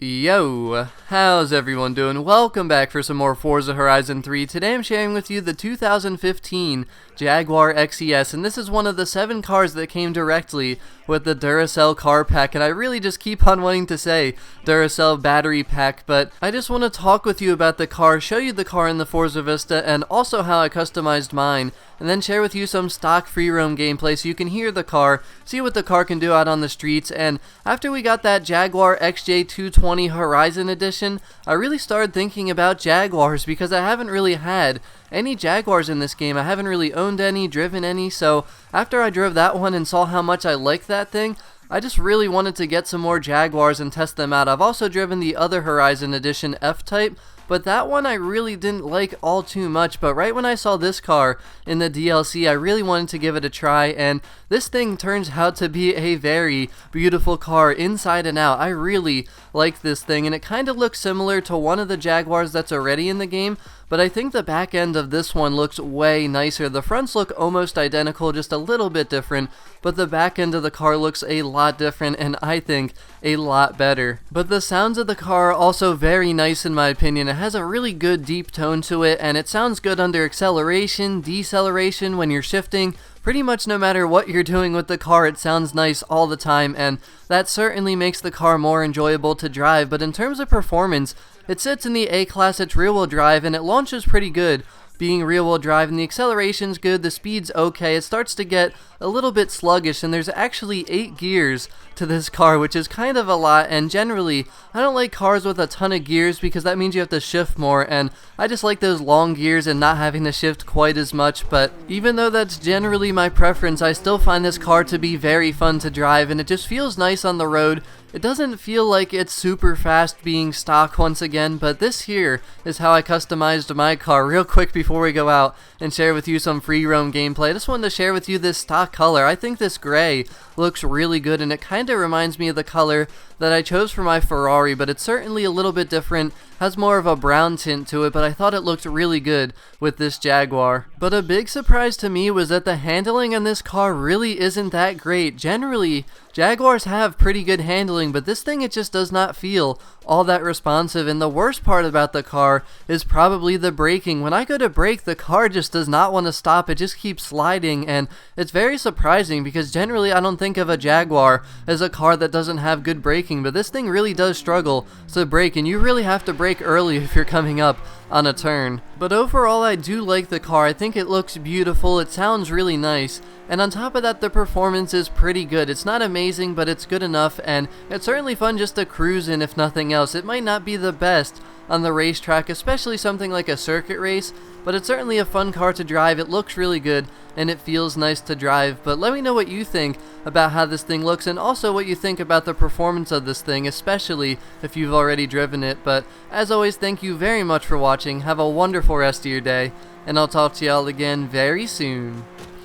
Yo, how's everyone doing? Welcome back for some more Forza Horizon 3. Today I'm sharing with you the 2015 Jaguar XE-S, and this is one of the 7 cars that came directly with the Duracell Car Pack, and I really just keep on wanting to say Duracell Battery Pack, but I just want to talk with you about the car, show you the car in the Forzavista, and also how I customized mine, and then share with you some stock free roam gameplay so you can hear the car, see what the car can do out on the streets. And after we got that Jaguar XJ220 Horizon Edition, I really started thinking about Jaguars because I haven't really had any Jaguars in this game. I haven't really owned any, driven any, so after I drove that one and saw how much I liked that thing, I just really wanted to get some more Jaguars and test them out. I've also driven the other Horizon Edition F-Type, but that one I really didn't like all too much. But right when I saw this car in the DLC, I really wanted to give it a try, and this thing turns out to be a very beautiful car inside and out. I really like this thing, and it kind of looks similar to one of the Jaguars that's already in the game, but I think the back end of this one looks way nicer. The fronts look almost identical, just a little bit different, but the back end of the car looks a lot different, and I think a lot better. But the sounds of the car are also very nice in my opinion. It has a really good deep tone to it, and it sounds good under acceleration, deceleration, when you're shifting. Pretty much no matter what you're doing with the car, it sounds nice all the time, and that certainly makes the car more enjoyable to drive. But in terms of performance, it sits in the A-Class, it's rear-wheel drive, and it launches pretty good being rear-wheel drive, and the acceleration's good, the speed's okay. It starts to get a little bit sluggish, and there's actually 8 gears to this car, which is kind of a lot, and generally, I don't like cars with a ton of gears because that means you have to shift more, and I just like those long gears and not having to shift quite as much. But even though that's generally my preference, I still find this car to be very fun to drive, and it just feels nice on the road. It doesn't feel like it's super fast being stock once again, but this here is how I customized my car. Real quick before we go out and share with you some free roam gameplay, I just wanted to share with you this stock color. I think this gray looks really good, and it kind of reminds me of the color that I chose for my Ferrari, but it's certainly a little bit different, has more of a brown tint to it, but I thought it looked really good with this Jaguar. But a big surprise to me was that the handling on this car really isn't that great. Generally, Jaguars have pretty good handling, but this thing, it just does not feel all that responsive, and the worst part about the car is probably the braking. When I go to brake, the car just does not want to stop, it just keeps sliding, and it's very surprising because generally I don't think of a Jaguar as a car that doesn't have good braking, but this thing really does struggle to brake, and you really have to brake early if you're coming up on a turn. But overall, I do like the car. I think it looks beautiful, it sounds really nice, and on top of that, the performance is pretty good. It's not amazing, but it's good enough, and it's certainly fun just to cruise in if nothing else. It might not be the best on the racetrack, especially something like a circuit race, but it's certainly a fun car to drive. It looks really good, and it feels nice to drive. But let me know what you think about how this thing looks, and also what you think about the performance of this thing, especially if you've already driven it. But as always, thank you very much for watching. Have a wonderful rest of your day, and I'll talk to y'all again very soon.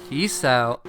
Peace out.